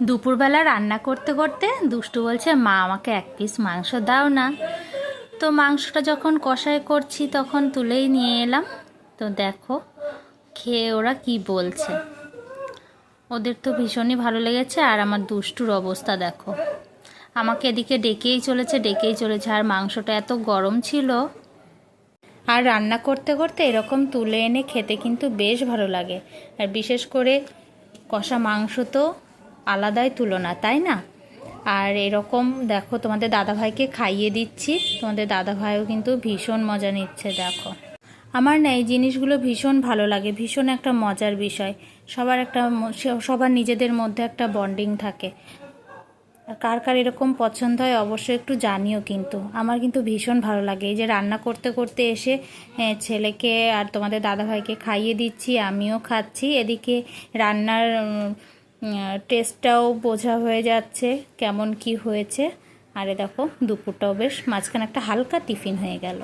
দুপুরবেলা রান্না করতে করতে দুষ্টু বলছে, মা আমাকে এক পিস মাংস দাও না। তো মাংসটা যখন কষাই করছি তখন তুলেই নিয়ে এলাম। তো দেখো খেয়ে ওরা কি বলছে। ওদের তো ভীষণই ভালো লেগেছে। আর আমার দুষ্টুর অবস্থা দেখো, আমাকে এদিকে ডেকেই চলেছে। আর মাংসটা এত গরম ছিল। আর রান্না করতে করতে এরকম তুলে এনে খেতে কিন্তু বেশ ভালো লাগে। আর বিশেষ করে কষা মাংস তো আলাদাই তুলনা, তাই না? আর এরকম দেখো তোমাদের দাদাভাইকে খাইয়ে দিচ্ছি। তোমাদের দাদাভাইও কিন্তু ভীষণ মজা নিচ্ছে। দেখো আমার না এই জিনিসগুলো ভীষণ ভালো লাগে, ভীষণ একটা মজার বিষয়। সবার নিজেদের মধ্যে একটা বন্ডিং থাকে। আর কার কার এরকম পছন্দ হয় অবশ্যই একটু জানিও। কিন্তু আমার কিন্তু ভীষণ ভালো লাগে। এই যে রান্না করতে করতে এসে ছেলেকে আর তোমাদের দাদাভাইকে খাইয়ে দিচ্ছি, আমিও খাচ্ছি। এদিকে রান্নার টেস্টটাও বোঝা হয়ে যাচ্ছে কেমন কি হয়েছে। আরে দেখো দুপুরটাও বেশ মাঝখানে একটা হালকা টিফিন হয়ে গেল।